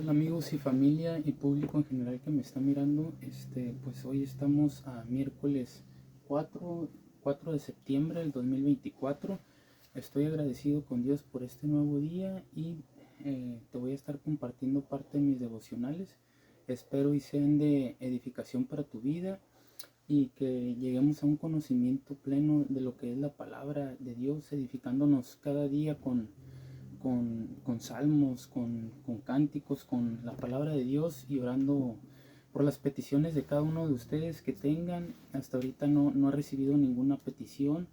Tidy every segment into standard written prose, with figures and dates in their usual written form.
tal amigos y familia y público en general que me está mirando? Pues hoy estamos a miércoles 4 de septiembre del 2024. Estoy agradecido con Dios por este nuevo día y te voy a estar compartiendo parte de mis devocionales. Espero y sean de edificación para tu vida y que lleguemos a un conocimiento pleno de lo que es la palabra de Dios, edificándonos cada día con salmos, con cánticos, con la palabra de Dios y orando por las peticiones de cada uno de ustedes que tengan. Hasta ahorita no he recibido ninguna petición.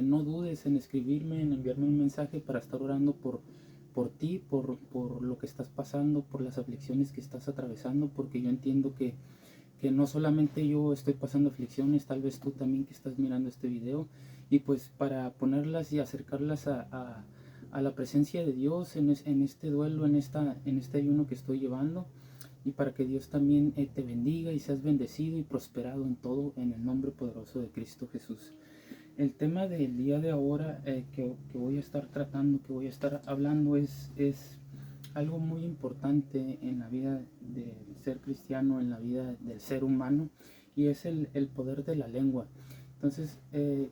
No dudes en escribirme, en enviarme un mensaje para estar orando por ti, por lo que estás pasando, por las aflicciones que estás atravesando, porque yo entiendo que no solamente yo estoy pasando aflicciones, tal vez tú también que estás mirando este video, y pues para ponerlas y acercarlas a la presencia de Dios en este duelo, en este ayuno que estoy llevando, y para que Dios también te bendiga y seas bendecido y prosperado en todo, en el nombre poderoso de Cristo Jesús. El tema del día de ahora que voy a estar tratando, que voy a estar hablando es algo muy importante en la vida del ser cristiano, en la vida del ser humano, y es el poder de la lengua. Entonces,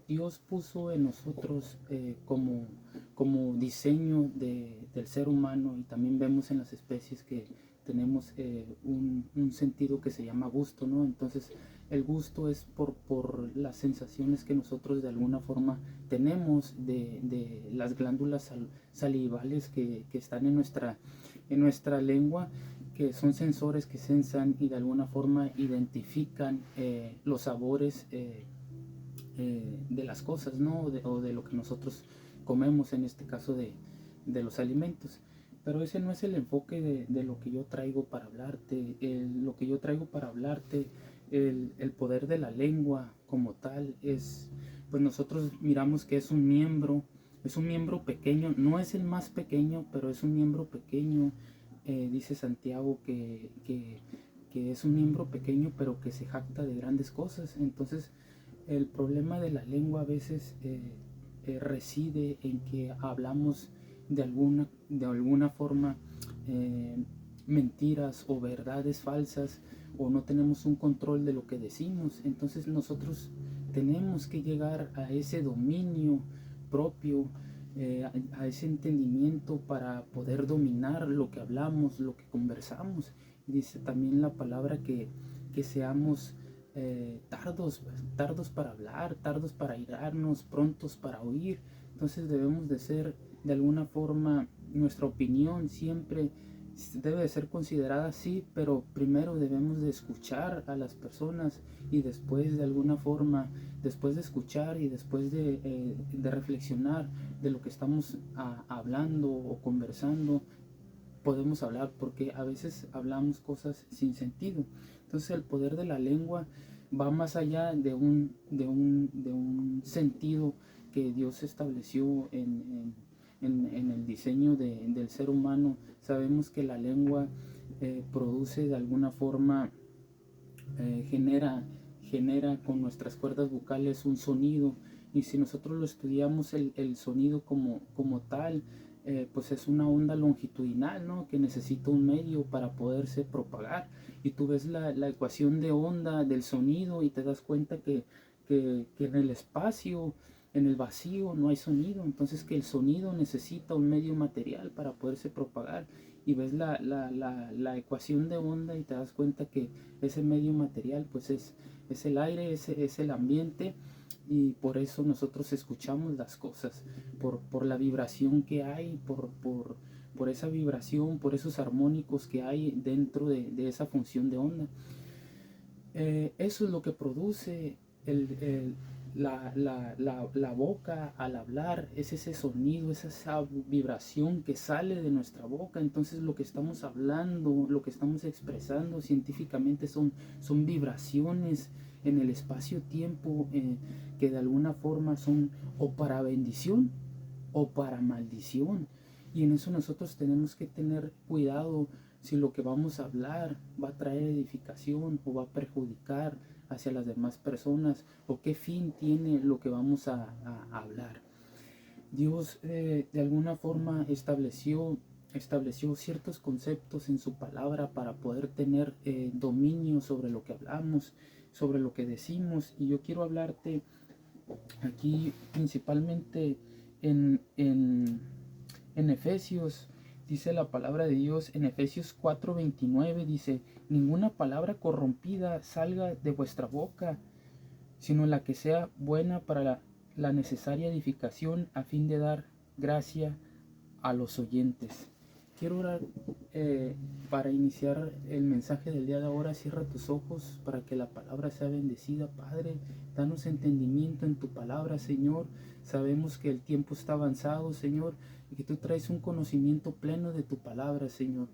Dios puso en nosotros como diseño del ser humano, y también vemos en las especies que tenemos un sentido que se llama gusto, ¿no? Entonces, el gusto es por las sensaciones que nosotros de alguna forma tenemos de las glándulas salivales que están en nuestra lengua, que son sensores que sensan y de alguna forma identifican los sabores de las cosas, ¿no? O de lo que nosotros comemos, en este caso de los alimentos. Pero ese no es el enfoque de lo que yo traigo para hablarte. Lo que yo traigo para hablarte, el poder de la lengua como tal, pues nosotros miramos que es un miembro pequeño, no es el más pequeño, pero es un miembro pequeño. Dice Santiago que es un miembro pequeño, pero que se jacta de grandes cosas. Entonces, el problema de la lengua a veces reside en que hablamos de alguna forma eh, mentiras o verdades falsas, o no tenemos un control de lo que decimos. Entonces nosotros tenemos que llegar a ese dominio propio, a ese entendimiento para poder dominar lo que hablamos, lo que conversamos. Dice también la palabra que seamos tardos para hablar, tardos para irarnos, prontos para oír. Entonces debemos de ser de alguna forma, nuestra opinión siempre debe de ser considerada, sí, pero primero debemos de escuchar a las personas, y después de alguna forma, después de escuchar y después de reflexionar de lo que estamos hablando o conversando, podemos hablar, porque a veces hablamos cosas sin sentido. Entonces el poder de la lengua va más allá de un sentido que Dios estableció en el diseño del ser humano. Sabemos que la lengua produce de alguna forma, genera con nuestras cuerdas vocales un sonido, y si nosotros lo estudiamos el sonido como tal, pues es una onda longitudinal, ¿no? Que necesita un medio para poderse propagar, y tú ves la ecuación de onda del sonido y te das cuenta que en el espacio, en el vacío, no hay sonido. Entonces que el sonido necesita un medio material para poderse propagar, y ves la ecuación de onda y te das cuenta que ese medio material pues es el aire, es el ambiente, y por eso nosotros escuchamos las cosas, por la vibración que hay, por esa vibración, por esos armónicos que hay dentro de esa función de onda. Eso es lo que produce el, la boca al hablar, es ese sonido, es esa vibración que sale de nuestra boca. Entonces lo que estamos hablando, lo que estamos expresando científicamente son vibraciones en el espacio-tiempo, que de alguna forma son o para bendición o para maldición. Y en eso nosotros tenemos que tener cuidado si lo que vamos a hablar va a traer edificación o va a perjudicar hacia las demás personas, o qué fin tiene lo que vamos a hablar. Dios de alguna forma estableció estableció ciertos conceptos en su palabra para poder tener dominio sobre lo que hablamos, sobre lo que decimos. Y yo quiero hablarte aquí principalmente en Efesios. Dice la palabra de Dios en Efesios 4:29, dice: ninguna palabra corrompida salga de vuestra boca, sino la que sea buena para la necesaria edificación, a fin de dar gracia a los oyentes. Quiero orar para iniciar el mensaje del día de ahora. Cierra tus ojos para que la palabra sea bendecida. Padre, danos entendimiento en tu palabra, Señor. Sabemos que el tiempo está avanzado, Señor, y que tú traes un conocimiento pleno de tu palabra, Señor.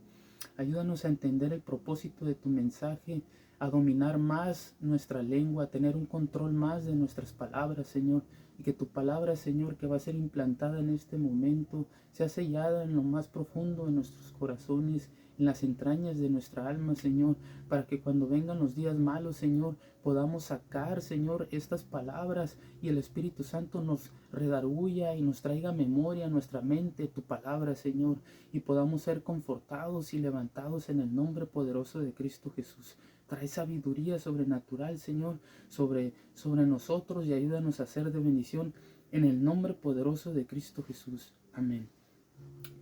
Ayúdanos a entender el propósito de tu mensaje, a dominar más nuestra lengua, a tener un control más de nuestras palabras, Señor. Y que tu palabra, Señor, que va a ser implantada en este momento, sea sellada en lo más profundo de nuestros corazones, en las entrañas de nuestra alma, Señor, para que cuando vengan los días malos, Señor, podamos sacar, Señor, estas palabras y el Espíritu Santo nos redarguya y nos traiga memoria a nuestra mente tu palabra, Señor, y podamos ser confortados y levantados en el nombre poderoso de Cristo Jesús. Trae sabiduría sobrenatural, Señor, sobre nosotros, y ayúdanos a ser de bendición en el nombre poderoso de Cristo Jesús. Amén.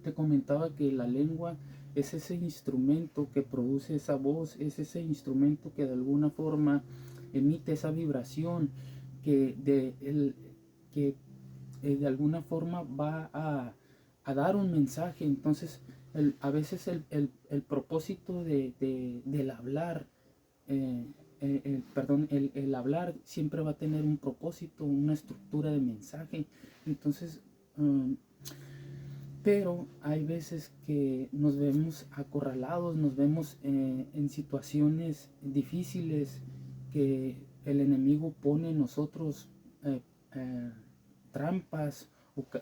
Te comentaba que la lengua es ese instrumento que produce esa voz, es ese instrumento que de alguna forma emite esa vibración que de alguna forma va a dar un mensaje. Entonces, a veces el propósito del hablar, el hablar siempre va a tener un propósito, una estructura de mensaje. Entonces, pero hay veces que nos vemos acorralados, nos vemos en situaciones difíciles que el enemigo pone en nosotros trampas,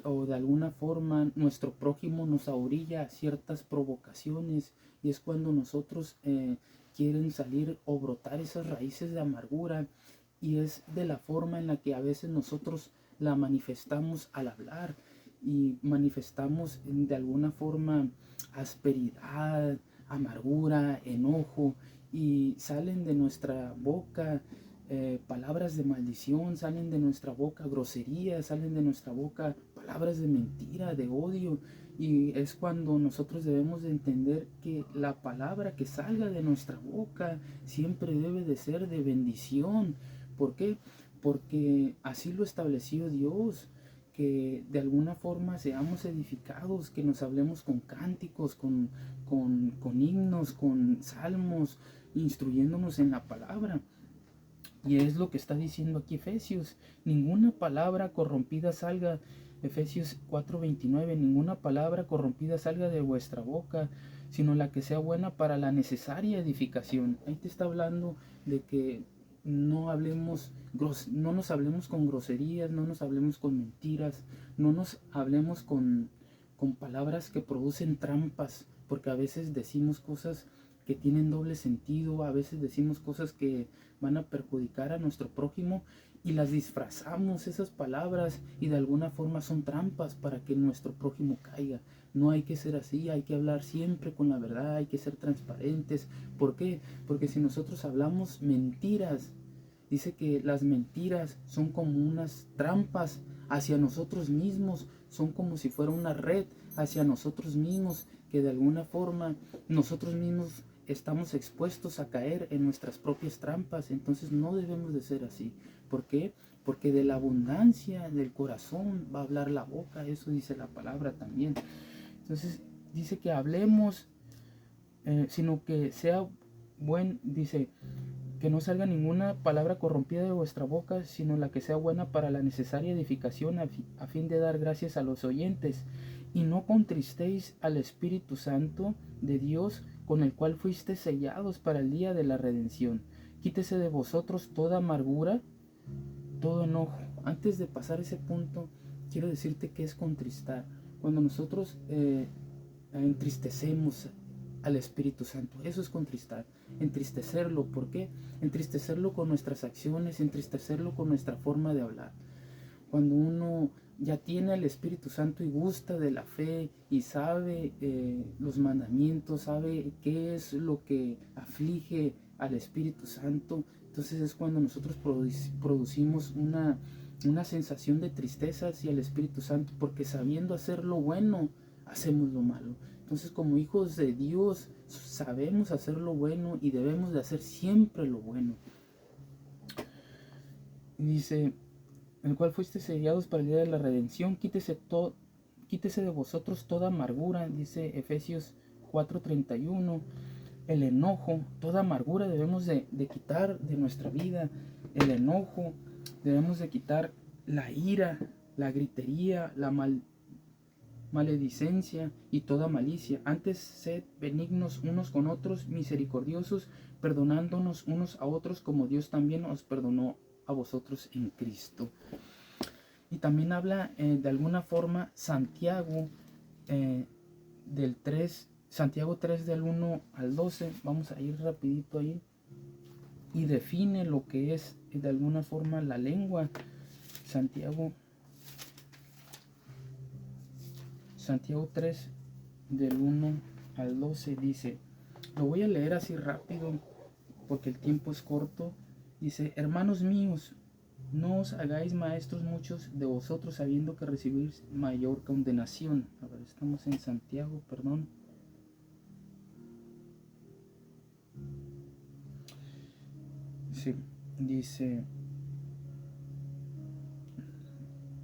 o de alguna forma nuestro prójimo nos orilla a ciertas provocaciones, y es cuando nosotros quieren salir o brotar esas raíces de amargura, y es de la forma en la que a veces nosotros la manifestamos al hablar, y manifestamos de alguna forma asperidad, amargura, enojo, y salen de nuestra boca palabras de maldición, salen de nuestra boca groserías, salen de nuestra boca palabras de mentira, de odio. Y es cuando nosotros debemos de entender que la palabra que salga de nuestra boca siempre debe de ser de bendición. ¿Por qué? Porque así lo estableció Dios, que de alguna forma seamos edificados, que nos hablemos con cánticos, con himnos, con salmos, instruyéndonos en la palabra. Y es lo que está diciendo aquí Efesios: ninguna palabra corrompida salga, Efesios 4:29, ninguna palabra corrompida salga de vuestra boca, sino la que sea buena para la necesaria edificación. Ahí te está hablando de que no nos hablemos con groserías, no nos hablemos con mentiras, no nos hablemos con palabras que producen trampas, porque a veces decimos cosas que tienen doble sentido, a veces decimos cosas que van a perjudicar a nuestro prójimo, y las disfrazamos esas palabras, y de alguna forma son trampas para que nuestro prójimo caiga. No hay que ser así, hay que hablar siempre con la verdad, hay que ser transparentes. ¿Por qué? Porque si nosotros hablamos mentiras, dice que las mentiras son como unas trampas hacia nosotros mismos, son como si fuera una red hacia nosotros mismos, que de alguna forma nosotros mismos estamos expuestos a caer en nuestras propias trampas. Entonces no debemos de ser así. ¿Por qué? Porque de la abundancia del corazón va a hablar la boca, eso dice la palabra también. Entonces dice que hablemos, sino que sea dice que no salga ninguna palabra corrompida de vuestra boca, sino la que sea buena para la necesaria edificación, a fin de dar gracias a los oyentes. Y no contristéis al Espíritu Santo de Dios, con el cual fuisteis sellados para el día de la redención. Quítese de vosotros toda amargura, todo enojo. Antes de pasar ese punto, quiero decirte que es contristar. Cuando nosotros entristecemos al Espíritu Santo, eso es contristar, entristecerlo. ¿Por qué? Entristecerlo con nuestras acciones, entristecerlo con nuestra forma de hablar. Cuando uno ya tiene al Espíritu Santo y gusta de la fe y sabe los mandamientos, sabe qué es lo que aflige al Espíritu Santo, entonces es cuando nosotros producimos una sensación de tristeza hacia el Espíritu Santo, porque sabiendo hacer lo bueno, hacemos lo malo. Entonces, como hijos de Dios, sabemos hacer lo bueno y debemos de hacer siempre lo bueno. Dice, el cual fuiste sellados para el día de la redención, quítese de vosotros toda amargura, dice Efesios 4:31, el enojo, toda amargura debemos de quitar de nuestra vida, el enojo, debemos de quitar la ira, la gritería, la maledicencia y toda malicia. Antes sed benignos unos con otros, misericordiosos, perdonándonos unos a otros como Dios también os perdonó a vosotros en Cristo. Y también habla de alguna forma Santiago Santiago 3 del 1 al 12, vamos a ir rapidito ahí, y define lo que es de alguna forma la lengua. Santiago 3 del 1 al 12 dice, lo voy a leer así rápido porque el tiempo es corto. Dice, hermanos míos, no os hagáis maestros muchos de vosotros sabiendo que recibís mayor condenación. A ver, estamos en Santiago, perdón. Sí, dice,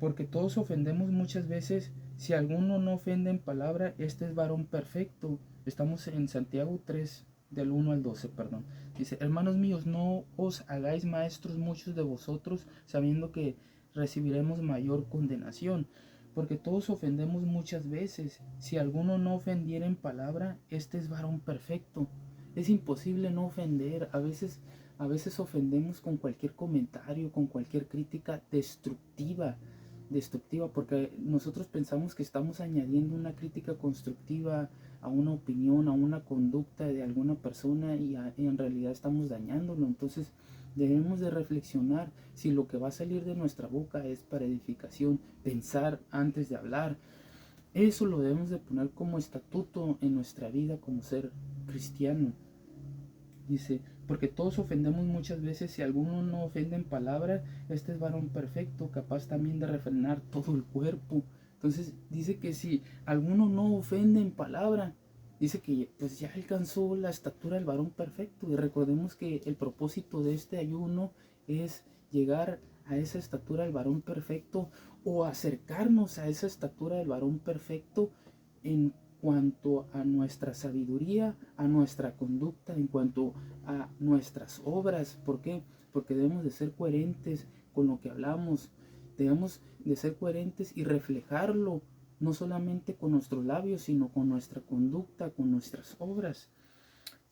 porque todos ofendemos muchas veces. Si alguno no ofende en palabra, este es varón perfecto. Estamos en Santiago 3, del 1 al 12, perdón. Dice, hermanos míos, no os hagáis maestros muchos de vosotros, sabiendo que recibiremos mayor condenación. Porque todos ofendemos muchas veces. Si alguno no ofendiera en palabra, este es varón perfecto. Es imposible no ofender. A veces ofendemos con cualquier comentario, con cualquier crítica destructiva, porque nosotros pensamos que estamos añadiendo una crítica constructiva a una opinión, a una conducta de alguna persona y en realidad estamos dañándolo. Entonces debemos de reflexionar si lo que va a salir de nuestra boca es para edificación, pensar antes de hablar. Eso lo debemos de poner como estatuto en nuestra vida como ser cristiano. Dice, porque todos ofendemos muchas veces. Si alguno no ofende en palabra, este es varón perfecto, capaz también de refrenar todo el cuerpo. Entonces dice que si alguno no ofende en palabra, dice que pues ya alcanzó la estatura del varón perfecto. Y recordemos que el propósito de este ayuno es llegar a esa estatura del varón perfecto, o acercarnos a esa estatura del varón perfecto en cuanto a nuestra sabiduría, a nuestra conducta, en cuanto a nuestras obras. ¿Por qué? Porque debemos de ser coherentes con lo que hablamos, debemos de ser coherentes y reflejarlo, no solamente con nuestros labios, sino con nuestra conducta, con nuestras obras.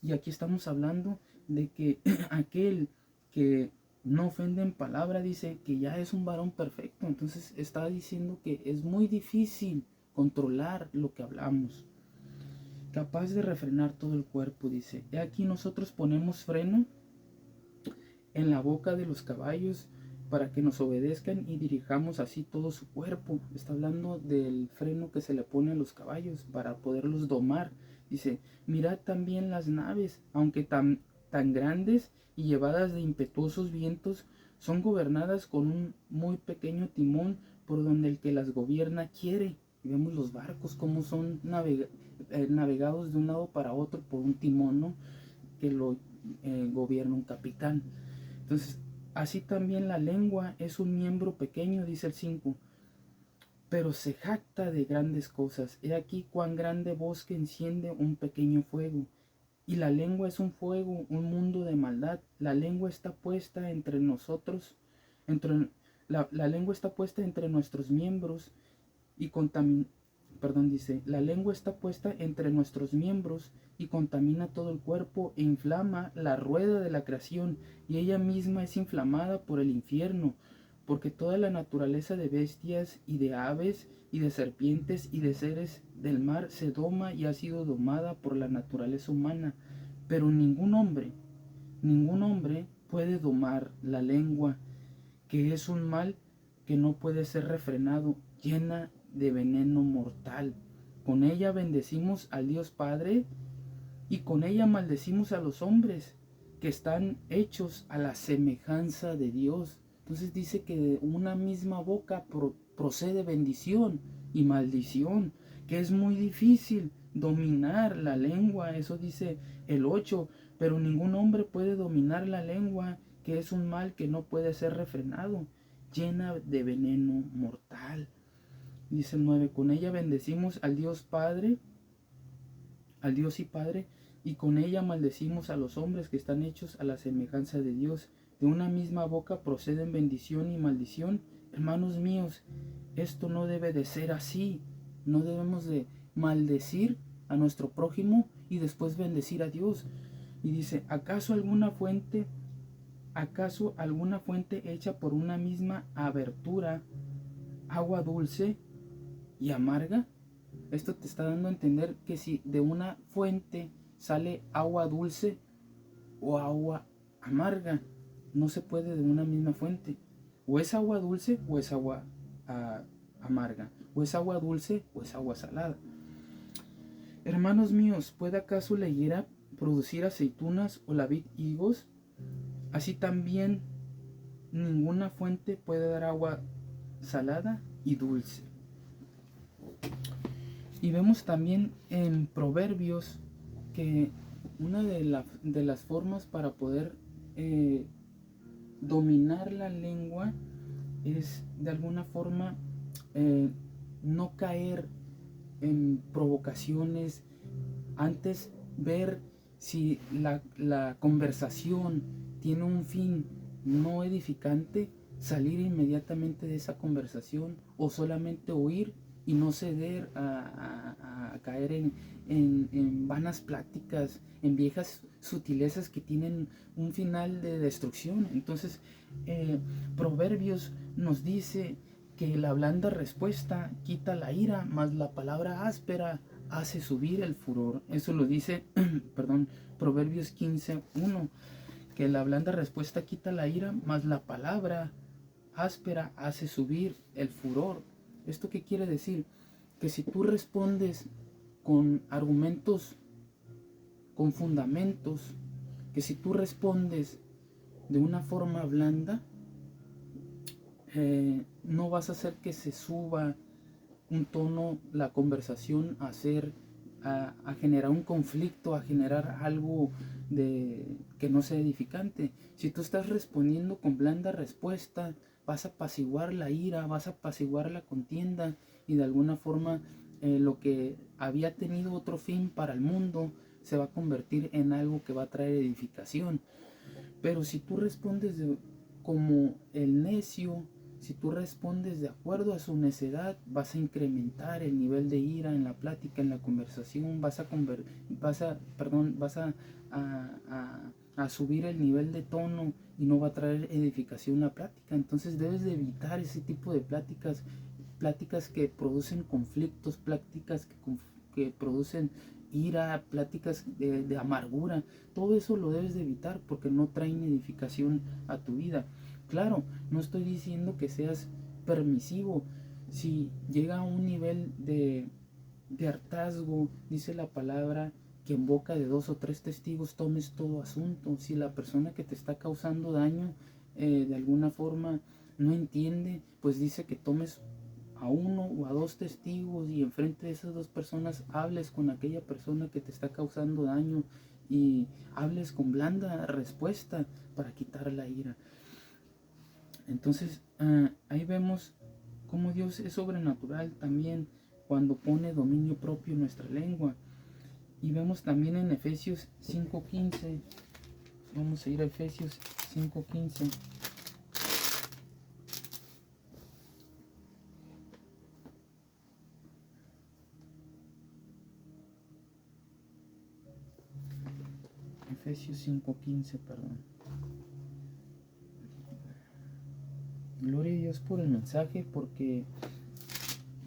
Y aquí estamos hablando de que aquel que no ofende en palabra, dice que ya es un varón perfecto. Entonces está diciendo que es muy difícil controlar lo que hablamos, capaz de refrenar todo el cuerpo. Dice, he aquí nosotros ponemos freno en la boca de los caballos para que nos obedezcan y dirijamos así todo su cuerpo. Está hablando del freno que se le pone a los caballos para poderlos domar. Dice, mirad también las naves, aunque tan grandes y llevadas de impetuosos vientos, son gobernadas con un muy pequeño timón por donde el que las gobierna quiere. Y vemos los barcos como son navegados de un lado para otro por un timón, ¿no?, que lo gobierna un capitán. Entonces, así también la lengua es un miembro pequeño, dice el 5, pero se jacta de grandes cosas. He aquí cuán grande bosque enciende un pequeño fuego. Y la lengua es un fuego, un mundo de maldad. La lengua está puesta entre nosotros, la lengua está puesta entre nuestros miembros y la lengua está puesta entre nuestros miembros y contamina todo el cuerpo e inflama la rueda de la creación, y ella misma es inflamada por el infierno, porque toda la naturaleza de bestias y de aves y de serpientes y de seres del mar se doma y ha sido domada por la naturaleza humana, pero ningún hombre puede domar la lengua, que es un mal que no puede ser refrenado, llena de veneno mortal. Con ella bendecimos al Dios Padre y con ella maldecimos a los hombres que están hechos a la semejanza de Dios. Entonces dice que de una misma boca procede bendición y maldición, que es muy difícil dominar la lengua. Eso dice el 8, pero ningún hombre puede dominar la lengua, que es un mal que no puede ser refrenado, llena de veneno mortal. Dice el 9, con ella bendecimos al Dios Padre, al Dios y Padre, y con ella maldecimos a los hombres que están hechos a la semejanza de Dios. De una misma boca proceden bendición y maldición. Hermanos míos, esto no debe de ser así. No debemos de maldecir a nuestro prójimo y después bendecir a Dios. Y dice, ¿acaso alguna fuente hecha por una misma abertura, agua dulce y amarga? Esto te está dando a entender que si de una fuente sale agua dulce o agua amarga, no se puede de una misma fuente. O es agua dulce o es agua amarga. O es agua dulce o es agua salada. Hermanos míos, ¿puede acaso la higuera producir aceitunas o la vid higos? Así también ninguna fuente puede dar agua salada y dulce. Y vemos también en Proverbios que una de las formas para poder dominar la lengua es de alguna forma no caer en provocaciones, antes ver si la conversación tiene un fin no edificante, salir inmediatamente de esa conversación o solamente oír y no ceder a caer en vanas pláticas, en viejas sutilezas que tienen un final de destrucción. Entonces, Proverbios nos dice que la blanda respuesta quita la ira, mas la palabra áspera hace subir el furor. Eso lo dice, Proverbios 15:1, que la blanda respuesta quita la ira, mas la palabra áspera hace subir el furor. ¿Esto qué quiere decir? Que si tú respondes con argumentos, con fundamentos, que si tú respondes de una forma blanda, no vas a hacer que se suba un tono la conversación a generar un conflicto, a generar algo que no sea edificante. Si tú estás respondiendo con blanda respuesta, vas a apaciguar la ira, vas a apaciguar la contienda y de alguna forma lo que había tenido otro fin para el mundo se va a convertir en algo que va a traer edificación. Pero si tú respondes como el necio, si tú respondes de acuerdo a su necedad, vas a incrementar el nivel de ira en la plática, en la conversación, vas a subir el nivel de tono y no va a traer edificación a la plática. Entonces debes de evitar ese tipo de pláticas que producen conflictos, pláticas que producen ira, pláticas de amargura. Todo eso lo debes de evitar porque no traen edificación a tu vida. Claro, no estoy diciendo que seas permisivo. Si llega a un nivel de hartazgo, dice la palabra que en boca de 2 o 3 testigos tomes todo asunto. Si la persona que te está causando daño de alguna forma no entiende, pues dice que tomes a 1 o a 2 testigos y enfrente de esas 2 personas hables con aquella persona que te está causando daño y hables con blanda respuesta para quitar la ira. Entonces ahí vemos cómo Dios es sobrenatural también cuando pone dominio propio en nuestra lengua. Y vemos también en Efesios 5:15, vamos a ir a Efesios 5:15. Efesios 5:15, perdón. Gloria a Dios por el mensaje, porque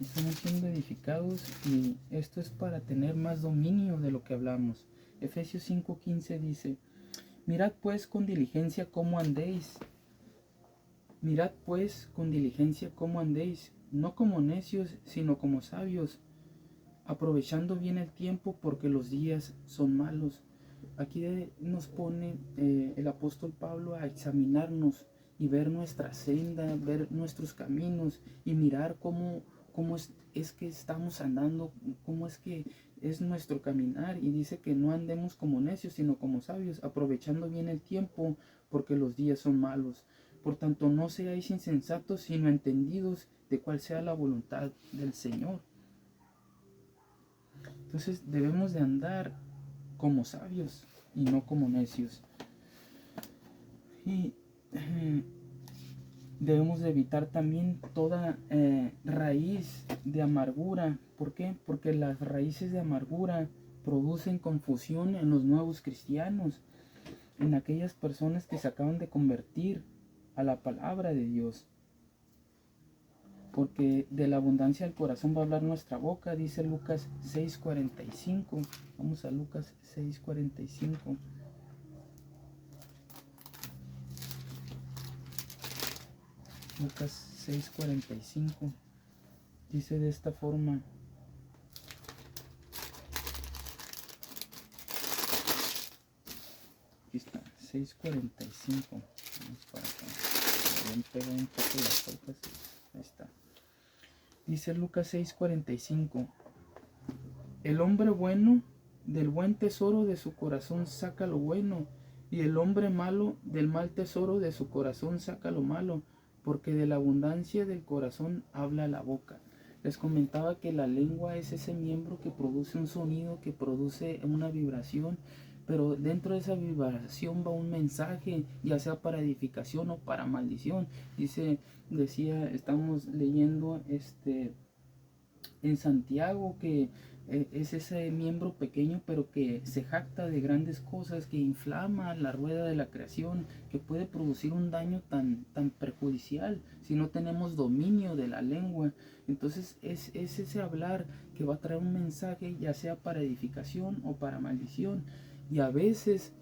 estamos siendo edificados y esto es para tener más dominio de lo que hablamos. Efesios 5:15 dice: mirad pues con diligencia cómo andéis. Mirad pues con diligencia cómo andéis, no como necios, sino como sabios, aprovechando bien el tiempo porque los días son malos. Aquí nos pone el apóstol Pablo a examinarnos y ver nuestra senda, ver nuestros caminos y mirar cómo es que estamos andando, cómo es que es nuestro caminar. Y dice que no andemos como necios, sino como sabios, aprovechando bien el tiempo porque los días son malos. Por tanto, no seáis insensatos, sino entendidos de cuál sea la voluntad del Señor. Entonces debemos de andar como sabios y no como necios. Y debemos de evitar también toda raíz de amargura. ¿Por qué? Porque las raíces de amargura producen confusión en los nuevos cristianos, en aquellas personas que se acaban de convertir a la palabra de Dios. Porque de la abundancia del corazón va a hablar nuestra boca, dice Lucas 6:45. Vamos a Lucas 6:45. Lucas 6:45 dice de esta forma: aquí está, 6:45. Vamos para acá. Bien, pega un poco las hojas. Ahí está. Dice Lucas 6:45: el hombre bueno del buen tesoro de su corazón saca lo bueno, y el hombre malo del mal tesoro de su corazón saca lo malo, porque de la abundancia del corazón habla la boca. Les comentaba que la lengua es ese miembro que produce un sonido, que produce una vibración, pero dentro de esa vibración va un mensaje, ya sea para edificación o para maldición. Decía, estamos leyendo en Santiago que es ese miembro pequeño pero que se jacta de grandes cosas, que inflama la rueda de la creación, que puede producir un daño tan perjudicial si no tenemos dominio de la lengua. Entonces es ese hablar que va a traer un mensaje, ya sea para edificación o para maldición. Y a veces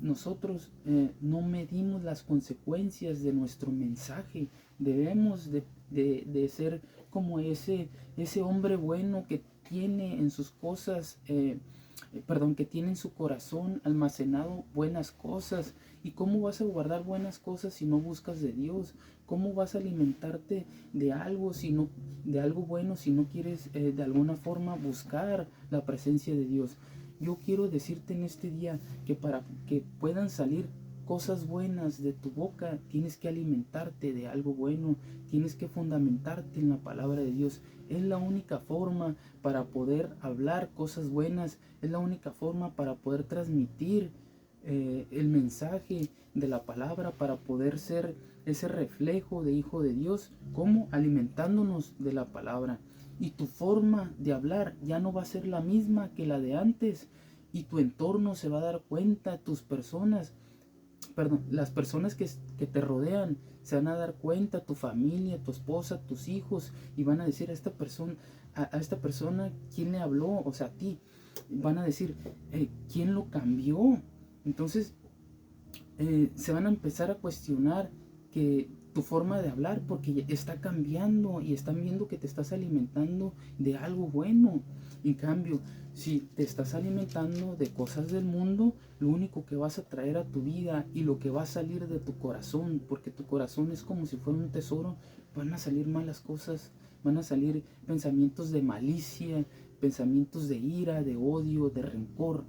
nosotros no medimos las consecuencias de nuestro mensaje. Debemos de ser como ese hombre bueno que tiene en sus cosas, que tiene en su corazón almacenado buenas cosas. ¿Y cómo vas a guardar buenas cosas si no buscas de Dios? ¿Cómo vas a alimentarte de algo de algo bueno si no quieres de alguna forma buscar la presencia de Dios? Yo quiero decirte en este día que para que puedan salir cosas buenas de tu boca, tienes que alimentarte de algo bueno, tienes que fundamentarte en la palabra de Dios. Es la única forma para poder hablar cosas buenas, es la única forma para poder transmitir el mensaje de la palabra, para poder ser ese reflejo de hijo de Dios, como alimentándonos de la palabra. Y tu forma de hablar ya no va a ser la misma que la de antes, y tu entorno se va a dar cuenta, las personas que te rodean se van a dar cuenta, tu familia, tu esposa, tus hijos, y van a decir a esta persona, ¿quién le habló? O sea, a ti. Van a decir, ¿quién lo cambió? Entonces, se van a empezar a cuestionar que tu forma de hablar, porque está cambiando y están viendo que te estás alimentando de algo bueno. En cambio, si te estás alimentando de cosas del mundo, lo único que vas a traer a tu vida y lo que va a salir de tu corazón, porque tu corazón es como si fuera un tesoro, van a salir malas cosas, van a salir pensamientos de malicia, pensamientos de ira, de odio, de rencor.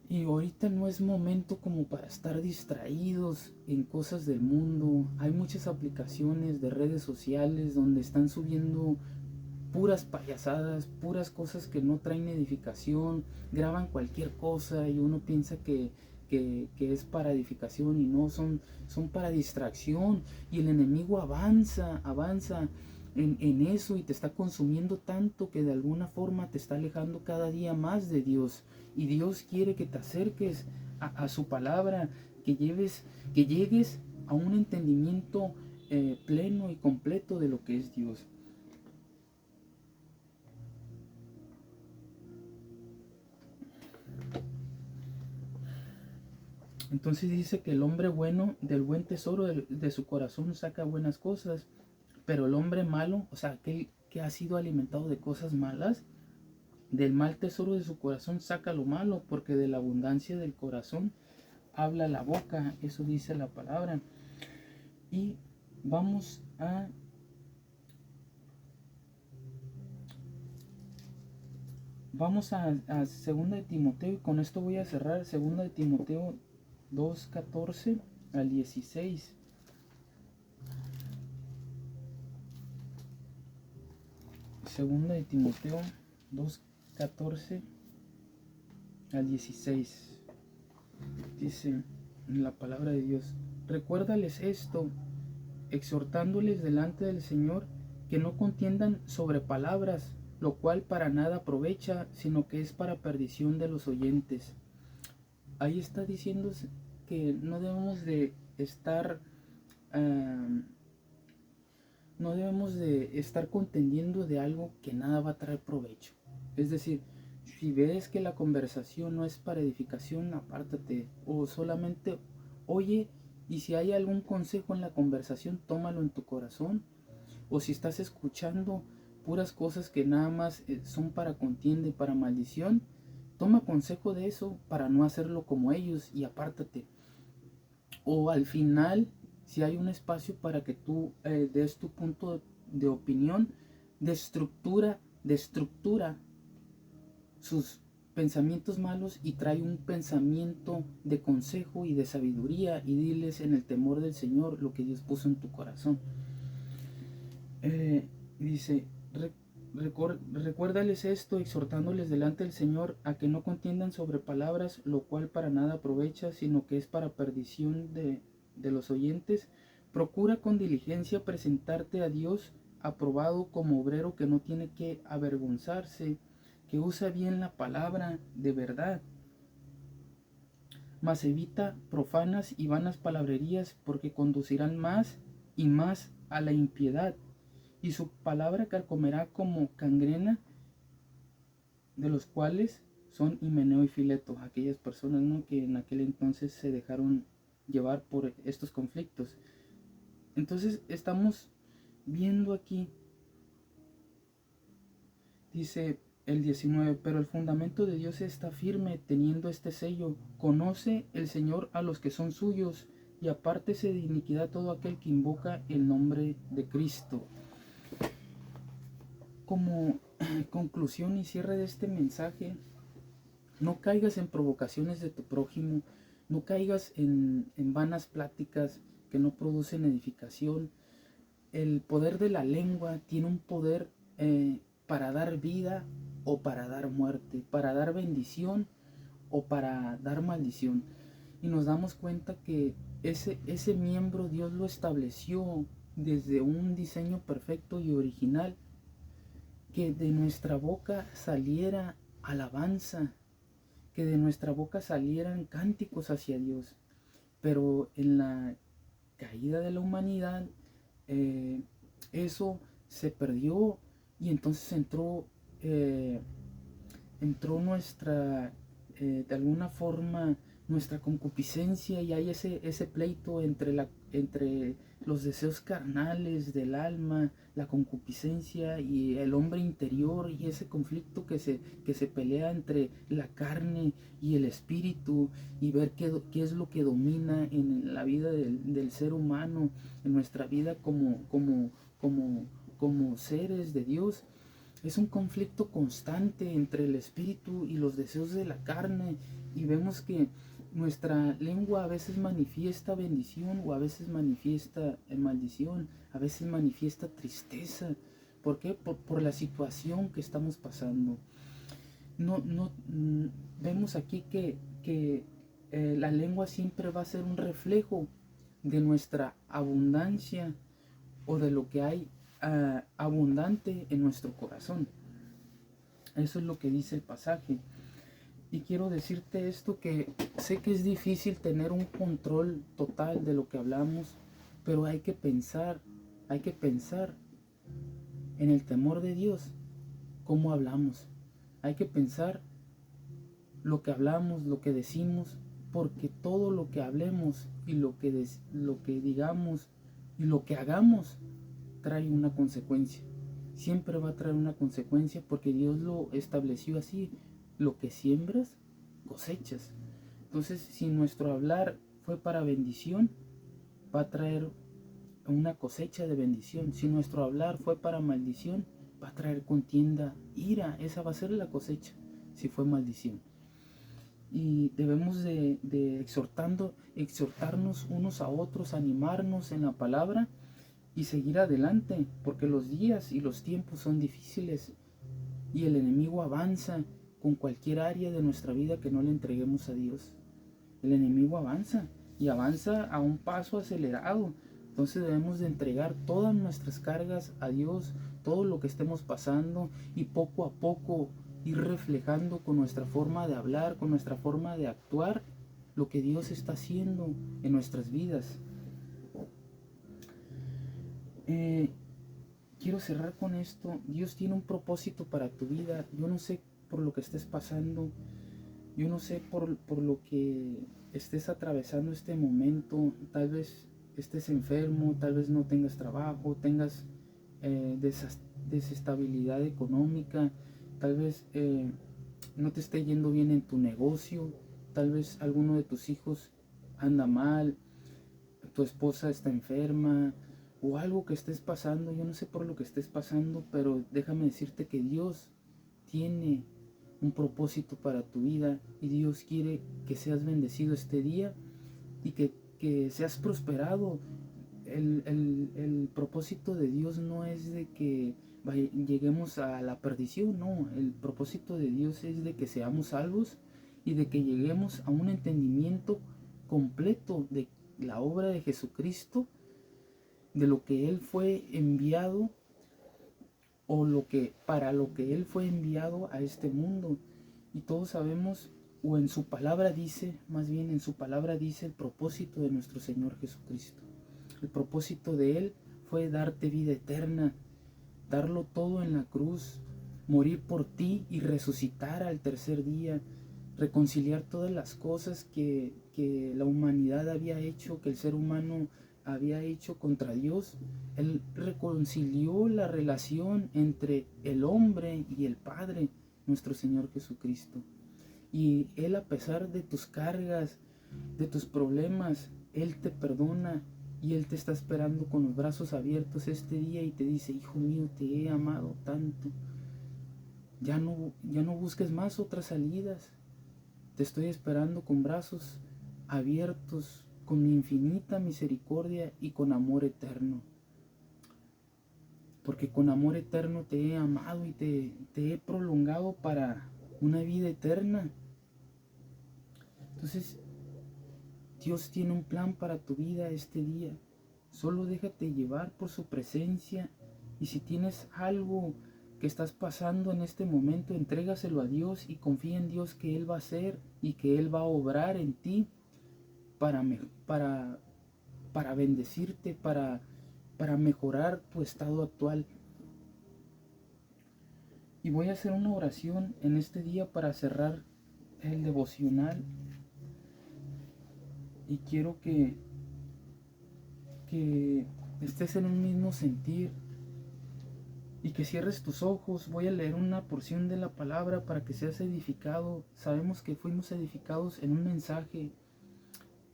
Y ahorita no es momento como para estar distraídos en cosas del mundo. Hay muchas aplicaciones de redes sociales donde están subiendo puras payasadas, puras cosas que no traen edificación, graban cualquier cosa y uno piensa que es para edificación y no, son para distracción. Y el enemigo avanza en eso y te está consumiendo tanto que de alguna forma te está alejando cada día más de Dios. Y Dios quiere que te acerques a su palabra, que llegues a un entendimiento pleno y completo de lo que es Dios. Entonces dice que el hombre bueno del buen tesoro de su corazón saca buenas cosas, Pero el hombre malo, o sea, aquel que ha sido alimentado de cosas malas, del mal tesoro de su corazón saca lo malo, porque de la abundancia del corazón habla la boca. Eso dice la palabra. Y vamos a segunda de Timoteo, y con esto voy a cerrar. Segunda de Timoteo 2:14 al 16. Segunda de Timoteo 2:14 al 16. Dice la palabra de Dios: recuérdales esto, exhortándoles delante del Señor, que no contiendan sobre palabras, lo cual para nada aprovecha, sino que es para perdición de los oyentes. Ahí está diciendo que no debemos de estar no debemos de estar contendiendo de algo que nada va a traer provecho. Es decir, si ves que la conversación no es para edificación, apártate, o solamente oye, y si hay algún consejo en la conversación, tómalo en tu corazón. O si estás escuchando puras cosas que nada más son para contienda y para maldición, toma consejo de eso para no hacerlo como ellos y apártate. O al final, si hay un espacio para que tú des tu punto de opinión, de estructura sus pensamientos malos y trae un pensamiento de consejo y de sabiduría, y diles en el temor del Señor lo que Dios puso en tu corazón. Dice, recuérdales esto, exhortándoles delante del Señor a que no contiendan sobre palabras, lo cual para nada aprovecha, sino que es para perdición de los oyentes. Procura con diligencia presentarte a Dios aprobado como obrero que no tiene que avergonzarse, que usa bien la palabra de verdad, mas evita profanas y vanas palabrerías, porque conducirán más y más a la impiedad, y su palabra carcomerá como gangrena, de los cuales son Himeneo y Fileto, aquellas personas, ¿no?, que en aquel entonces se dejaron llevar por estos conflictos. Entonces estamos viendo aquí, dice el 19, pero el fundamento de Dios está firme, teniendo este sello: conoce el Señor a los que son suyos, y apártese de iniquidad todo aquel que invoca el nombre de Cristo. Como conclusión y cierre de este mensaje, no caigas en provocaciones de tu prójimo, no caigas en vanas pláticas que no producen edificación. El poder de la lengua tiene un poder para dar vida o para dar muerte, para dar bendición o para dar maldición. Y nos damos cuenta que ese miembro Dios lo estableció desde un diseño perfecto y original, que de nuestra boca saliera alabanza, que de nuestra boca salieran cánticos hacia Dios. Pero en la caída de la humanidad, eso se perdió, y entonces entró nuestra, de alguna forma, nuestra concupiscencia, y hay ese pleito entre los deseos carnales del alma, la concupiscencia y el hombre interior, y ese conflicto que se pelea entre la carne y el espíritu, y ver qué es lo que domina en la vida del ser humano, en nuestra vida como seres de Dios. Es un conflicto constante entre el espíritu y los deseos de la carne, y vemos que nuestra lengua a veces manifiesta bendición o a veces manifiesta maldición, a veces manifiesta tristeza. ¿Por qué? Por la situación que estamos pasando. Vemos aquí que la lengua siempre va a ser un reflejo de nuestra abundancia o de lo que hay abundante en nuestro corazón. Eso es lo que dice el pasaje. Y quiero decirte esto, que sé que es difícil tener un control total de lo que hablamos, pero hay que pensar en el temor de Dios, cómo hablamos. Hay que pensar lo que hablamos, lo que decimos, porque todo lo que hablemos y lo que digamos y lo que hagamos trae una consecuencia. Siempre va a traer una consecuencia porque Dios lo estableció así. Lo que siembras, cosechas. Entonces, si nuestro hablar fue para bendición, va a traer una cosecha de bendición. Si nuestro hablar fue para maldición, va a traer contienda, ira. Esa va a ser la cosecha si fue maldición. Y debemos de exhortarnos unos a otros, animarnos en la palabra y seguir adelante, porque los días y los tiempos son difíciles y el enemigo avanza con cualquier área de nuestra vida que no le entreguemos a Dios. El enemigo avanza y avanza a un paso acelerado. Entonces debemos de entregar todas nuestras cargas a Dios, todo lo que estemos pasando, y poco a poco ir reflejando con nuestra forma de hablar, con nuestra forma de actuar, lo que Dios está haciendo en nuestras vidas. Quiero cerrar con esto. Dios tiene un propósito para tu vida. Yo no sé por lo que estés pasando, yo no sé por lo que estés atravesando este momento. Tal vez estés enfermo, tal vez no tengas trabajo, tengas desestabilidad económica, tal vez no te esté yendo bien en tu negocio, tal vez alguno de tus hijos anda mal, tu esposa está enferma o algo que estés pasando. Yo no sé por lo que estés pasando, pero déjame decirte que Dios tiene un propósito para tu vida y Dios quiere que seas bendecido este día y que seas prosperado. El propósito de Dios no es de que lleguemos a la perdición, no. El propósito de Dios es de que seamos salvos y de que lleguemos a un entendimiento completo de la obra de Jesucristo, de lo que Él fue enviado o para lo que Él fue enviado a este mundo. Y todos sabemos, o en su palabra dice, más bien en su palabra dice el propósito de nuestro Señor Jesucristo. El propósito de Él fue darte vida eterna, darlo todo en la cruz, morir por ti y resucitar al tercer día, reconciliar todas las cosas que la humanidad había hecho, que el ser humano había hecho contra Dios. Él reconcilió la relación entre el hombre y el Padre, nuestro Señor Jesucristo. Y Él, a pesar de tus cargas, de tus problemas, Él te perdona y Él te está esperando con los brazos abiertos este día y te dice: hijo mío, te he amado tanto. Ya no busques más otras salidas. Te estoy esperando con brazos abiertos, con mi infinita misericordia y con amor eterno. Porque con amor eterno te he amado y te he prolongado para una vida eterna. Entonces, Dios tiene un plan para tu vida este día. Solo déjate llevar por su presencia. Y si tienes algo que estás pasando en este momento, entrégaselo a Dios y confía en Dios que Él va a hacer y que Él va a obrar en ti para bendecirte, para mejorar tu estado actual. Y voy a hacer una oración en este día para cerrar el devocional. Y quiero que estés en un mismo sentir y que cierres tus ojos. Voy a leer una porción de la palabra para que seas edificado. Sabemos que fuimos edificados en un mensaje,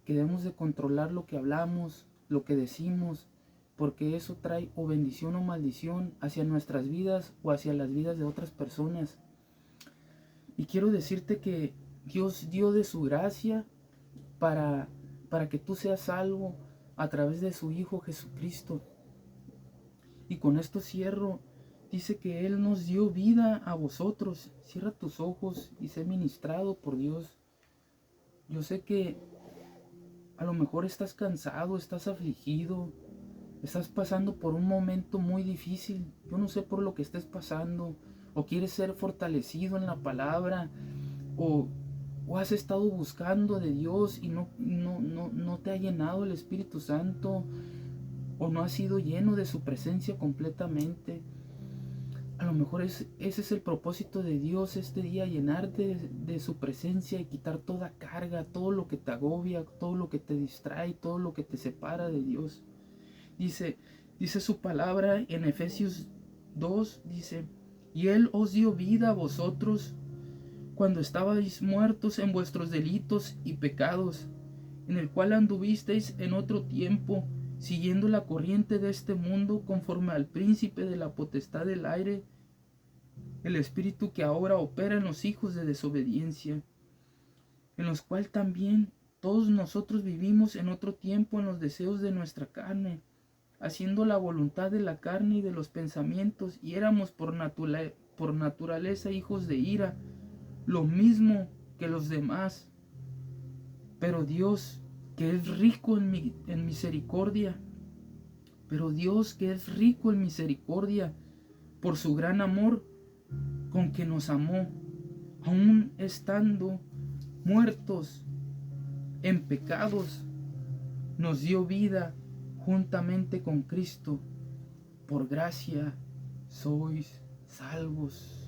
que debemos de controlar lo que hablamos, lo que decimos, porque eso trae o bendición o maldición hacia nuestras vidas o hacia las vidas de otras personas. Y quiero decirte que Dios dio de su gracia para que tú seas salvo a través de su Hijo Jesucristo. Y con esto cierro. Dice que Él nos dio vida a vosotros. Cierra tus ojos y sé ministrado por Dios. Yo sé que a lo mejor estás cansado, estás afligido, estás pasando por un momento muy difícil. Yo no sé por lo que estés pasando, o quieres ser fortalecido en la palabra, o has estado buscando de Dios y no te ha llenado el Espíritu Santo, o no has sido lleno de su presencia completamente. A lo mejor ese es el propósito de Dios este día: llenarte de su presencia y quitar toda carga, todo lo que te agobia, todo lo que te distrae, todo lo que te separa de Dice Dice su palabra en Efesios 2, dice, y Él os dio vida a vosotros cuando estabais muertos en vuestros delitos y pecados, en el cual anduvisteis en otro tiempo, siguiendo la corriente de este mundo, conforme al príncipe de la potestad del aire, el espíritu que ahora opera en los hijos de desobediencia, en los cuales también todos nosotros vivimos en otro tiempo en los deseos de nuestra carne, haciendo la voluntad de la carne y de los pensamientos, y éramos por naturaleza hijos de ira, lo mismo que los demás. Pero Dios, que es rico en misericordia, por su gran amor con que nos amó, aun estando muertos en pecados, nos dio vida juntamente con Cristo. Por gracia sois salvos.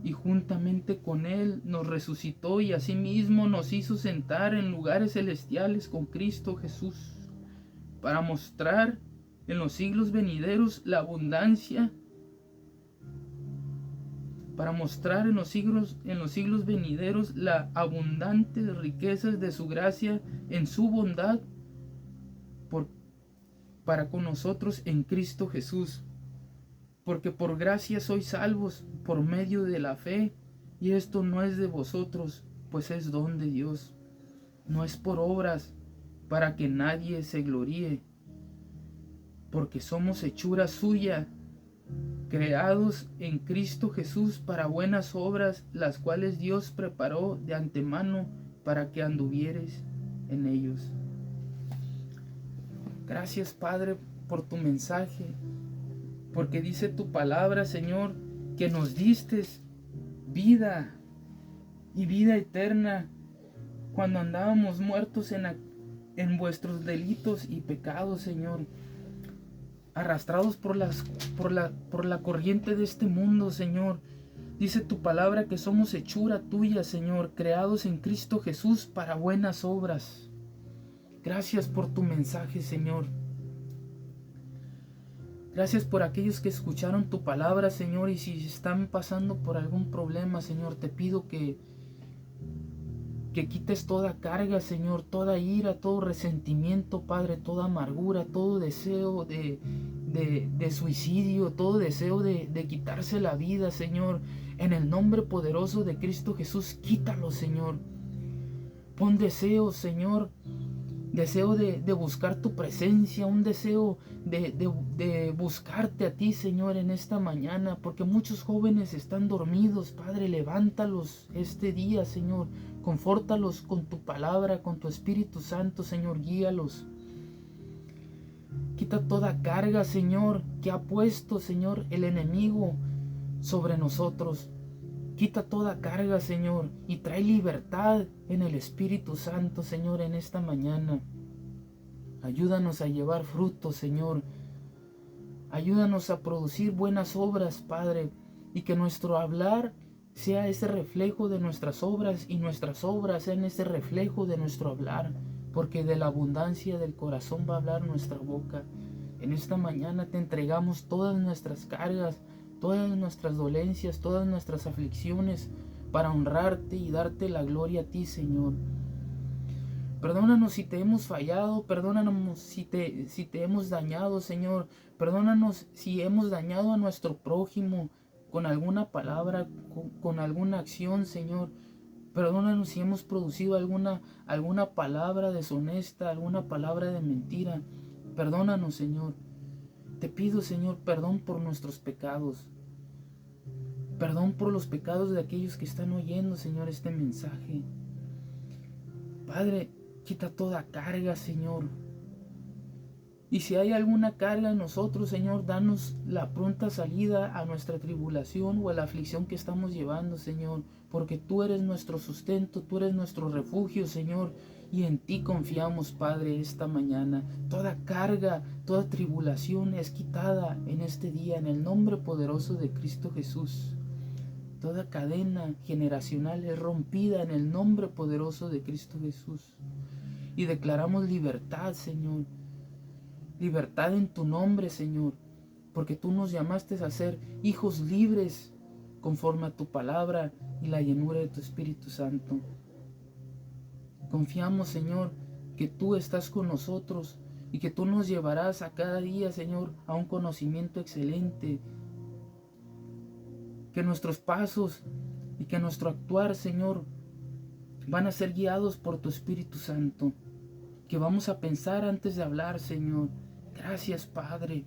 Y juntamente con Él nos resucitó y asimismo nos hizo sentar en lugares celestiales con Cristo Jesús, para mostrar en los siglos venideros la abundancia, la abundante riquezas de su gracia en su bondad para con nosotros en Cristo Jesús. Porque por gracia sois salvos por medio de la fe, y esto no es de vosotros, pues es don de Dios, no es por obras, para que nadie se gloríe, porque somos hechura suya, creados en Cristo Jesús para buenas obras, las cuales Dios preparó de antemano para que anduvieres en ellos. Gracias, Padre, por tu mensaje, porque dice tu palabra, Señor, que nos diste vida y vida eterna cuando andábamos muertos en vuestros delitos y pecados, Señor, arrastrados por la corriente de este mundo, Señor. Dice tu palabra que somos hechura tuya, Señor, creados en Cristo Jesús para buenas obras. Gracias por tu mensaje, Señor. Gracias por aquellos que escucharon tu palabra, Señor, y si están pasando por algún problema, Señor, te pido que quites toda carga, Señor, toda ira, todo resentimiento, Padre, toda amargura, todo deseo de suicidio, todo deseo de quitarse la vida, Señor. En el nombre poderoso de Cristo Jesús, quítalo, Señor. Pon deseo, Señor, deseo de buscar tu presencia, un deseo de buscarte a ti, Señor, en esta mañana, porque muchos jóvenes están dormidos. Padre, levántalos este día, Señor, confórtalos con tu palabra, con tu Espíritu Santo, Señor, guíalos. Quita toda carga, Señor, que ha puesto, Señor, el enemigo sobre nosotros. Quita toda carga, Señor, y trae libertad en el Espíritu Santo, Señor, en esta mañana. Ayúdanos a llevar fruto, Señor. Ayúdanos a producir buenas obras, Padre, y que nuestro hablar sea ese reflejo de nuestras obras y nuestras obras sean ese reflejo de nuestro hablar, porque de la abundancia del corazón va a hablar nuestra boca. En esta mañana te entregamos todas nuestras cargas, todas nuestras dolencias, todas nuestras aflicciones, para honrarte y darte la gloria a ti, Señor. Perdónanos si te hemos fallado, perdónanos si te hemos dañado, Señor. Perdónanos si hemos dañado a nuestro prójimo con alguna palabra, con alguna acción, Señor. Perdónanos si hemos producido alguna palabra deshonesta, alguna palabra de mentira. Perdónanos, Señor. Te pido, Señor, perdón por nuestros pecados. Perdón por los pecados de aquellos que están oyendo, Señor, este mensaje. Padre, quita toda carga, Señor. Y si hay alguna carga en nosotros, Señor, danos la pronta salida a nuestra tribulación o a la aflicción que estamos llevando, Señor. Porque tú eres nuestro sustento, tú eres nuestro refugio, Señor. Y en ti confiamos, Padre, esta mañana. Toda carga, toda tribulación es quitada en este día, en el nombre poderoso de Cristo Jesús. Toda cadena generacional es rompida en el nombre poderoso de Cristo Jesús. Y declaramos libertad, Señor. libertad en tu nombre, Señor, porque tú nos llamaste a ser hijos libres conforme a tu palabra y la llenura de tu Espíritu Santo. Confiamos, Señor, que tú estás con nosotros y que tú nos llevarás a cada día, Señor, a un conocimiento excelente. Que nuestros pasos y que nuestro actuar, Señor, van a ser guiados por tu Espíritu Santo. Que vamos a pensar antes de hablar, Señor. Gracias, Padre,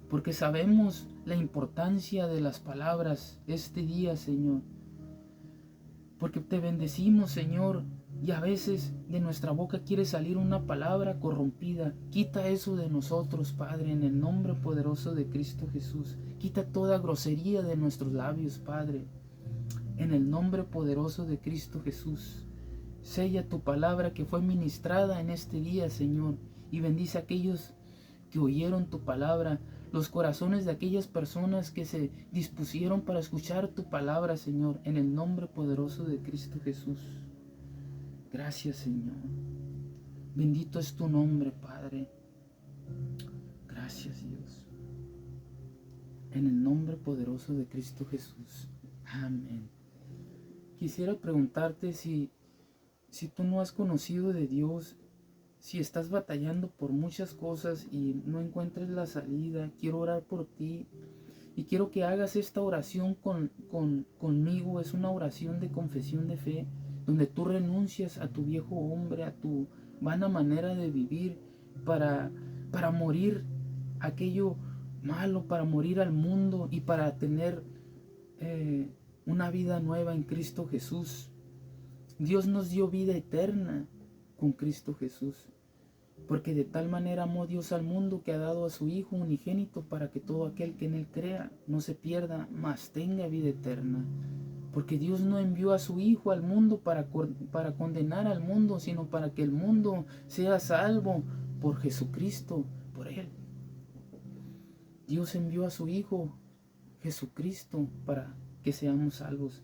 porque sabemos la importancia de las palabras este día, Señor. Porque te bendecimos, Señor, y a veces de nuestra boca quiere salir una palabra corrompida. Quita eso de nosotros, Padre, en el nombre poderoso de Cristo Jesús. Quita toda grosería de nuestros labios, Padre, en el nombre poderoso de Cristo Jesús. Sella tu palabra que fue ministrada en este día, Señor, y bendice a aquellos que oyeron tu palabra, los corazones de aquellas personas que se dispusieron para escuchar tu palabra, Señor, en el nombre poderoso de Cristo Jesús. Gracias, Señor. Bendito es tu nombre, Padre. Gracias, Dios. En el nombre poderoso de Cristo Jesús. Amén. Quisiera preguntarte si tú no has conocido de Dios, si estás batallando por muchas cosas y no encuentres la salida, quiero orar por ti y quiero que hagas esta oración conmigo. Es una oración de confesión de fe, donde tú renuncias a tu viejo hombre, a tu vana manera de vivir, para morir aquello malo, para morir al mundo y para tener una vida nueva en Cristo Jesús. Dios nos dio vida eterna con Cristo Jesús, porque de tal manera amó Dios al mundo que ha dado a su Hijo unigénito para que todo aquel que en Él crea no se pierda, mas tenga vida eterna. Porque Dios no envió a su Hijo al mundo para condenar al mundo, sino para que el mundo sea salvo por Jesucristo, por Él. Dios envió a su Hijo Jesucristo para que seamos salvos.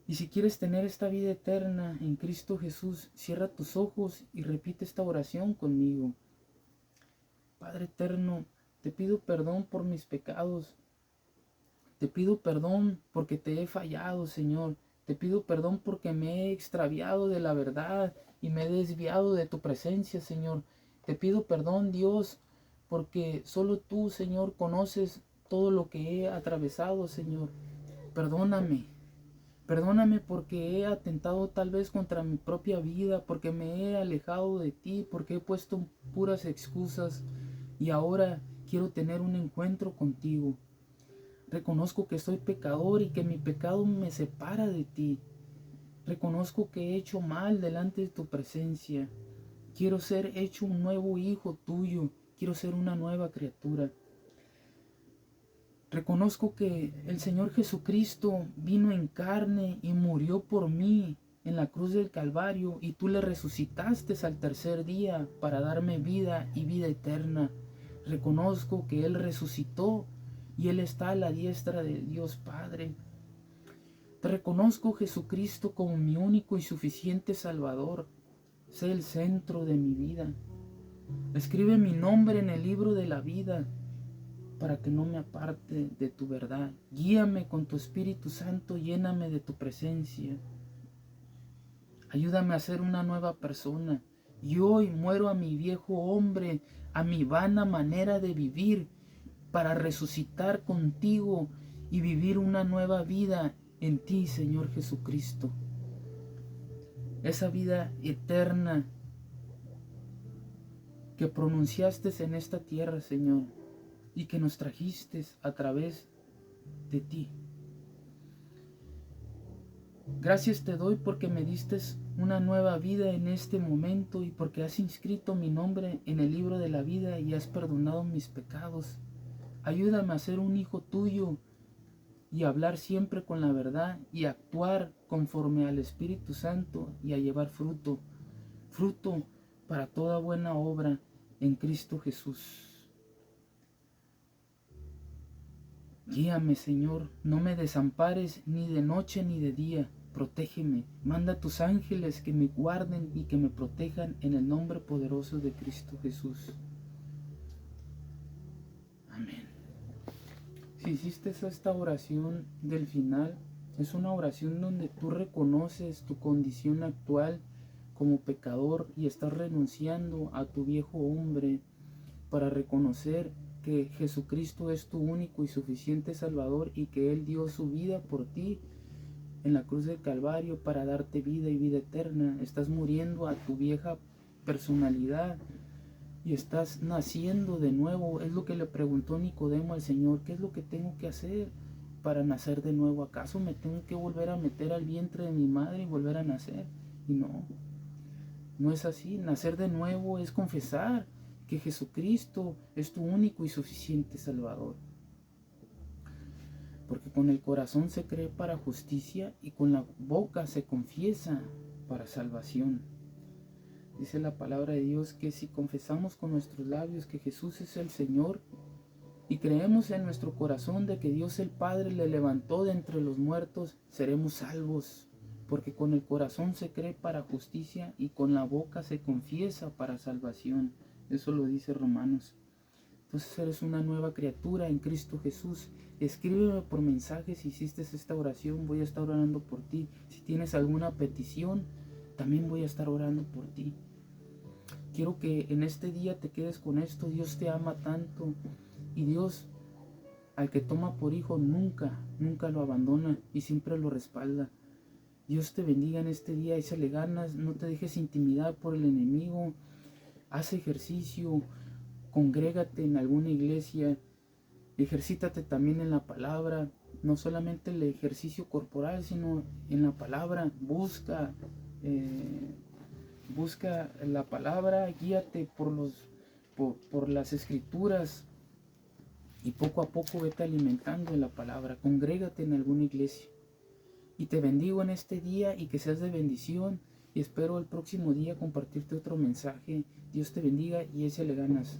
Y si quieres tener esta vida eterna en Cristo Jesús, cierra tus ojos y repite esta oración conmigo. Padre eterno, te pido perdón por mis pecados. Te pido perdón porque te he fallado, Señor. Te pido perdón porque me he extraviado de la verdad y me he desviado de tu presencia, Señor. Te pido perdón, Dios, porque solo tú, Señor, conoces todo lo que he atravesado, Señor. Perdóname. Perdóname porque he atentado tal vez contra mi propia vida, porque me he alejado de ti, porque he puesto puras excusas y ahora quiero tener un encuentro contigo. Reconozco que soy pecador y que mi pecado me separa de ti. Reconozco que he hecho mal delante de tu presencia. Quiero ser hecho un nuevo hijo tuyo. Quiero ser una nueva criatura. Reconozco que el Señor Jesucristo vino en carne y murió por mí en la cruz del Calvario, y tú le resucitaste al tercer día para darme vida y vida eterna. Reconozco que Él resucitó y Él está a la diestra de Dios Padre. Te reconozco, Jesucristo, como mi único y suficiente Salvador. Sé el centro de mi vida. Escribe mi nombre en el libro de la vida, para que no me aparte de tu verdad. Guíame con tu Espíritu Santo, lléname de tu presencia. Ayúdame a ser una nueva persona. Y hoy muero a mi viejo hombre, a mi vana manera de vivir, para resucitar contigo y vivir una nueva vida en ti, Señor Jesucristo. Esa vida eterna que pronunciaste en esta tierra, Señor, y que nos trajiste a través de ti. Gracias te doy porque me diste una nueva vida en este momento y porque has inscrito mi nombre en el libro de la vida y has perdonado mis pecados. Ayúdame a ser un hijo tuyo y a hablar siempre con la verdad y a actuar conforme al Espíritu Santo y a llevar fruto para toda buena obra en Cristo Jesús. Guíame, Señor, no me desampares ni de noche ni de día, protégeme. Manda a tus ángeles que me guarden y que me protejan en el nombre poderoso de Cristo Jesús. Amén. Si hiciste esta oración del final, es una oración donde tú reconoces tu condición actual como pecador y estás renunciando a tu viejo hombre para reconocer que Jesucristo es tu único y suficiente Salvador y que Él dio su vida por ti en la cruz del Calvario para darte vida y vida eterna. Estás muriendo a tu vieja personalidad y estás naciendo de nuevo. Es lo que le preguntó Nicodemo al Señor: ¿qué es lo que tengo que hacer para nacer de nuevo? ¿Acaso me tengo que volver a meter al vientre de mi madre y volver a nacer? Y no es así. Nacer de nuevo es confesar que Jesucristo es tu único y suficiente Salvador. Porque con el corazón se cree para justicia y con la boca se confiesa para salvación. Dice la palabra de Dios que si confesamos con nuestros labios que Jesús es el Señor y creemos en nuestro corazón de que Dios el Padre le levantó de entre los muertos, seremos salvos. Porque con el corazón se cree para justicia y con la boca se confiesa para salvación. Eso lo dice Romanos. Entonces eres una nueva criatura en Cristo Jesús. Escríbeme por mensaje si hiciste esta oración. Voy a estar orando por ti. Si tienes alguna petición, también voy a estar orando por ti. Quiero que en este día te quedes con esto. Dios te ama tanto. Y Dios, al que toma por hijo, nunca lo abandona y siempre lo respalda. Dios te bendiga en este día. Échale ganas. No te dejes intimidar por el enemigo. Haz ejercicio. Congrégate en alguna iglesia, ejercítate también en la palabra, no solamente el ejercicio corporal, sino en la palabra. Busca la palabra, guíate por las escrituras y poco a poco vete alimentando de la palabra. Congrégate en alguna iglesia y te bendigo en este día y que seas de bendición. Y espero el próximo día compartirte otro mensaje. Dios te bendiga y échale ganas.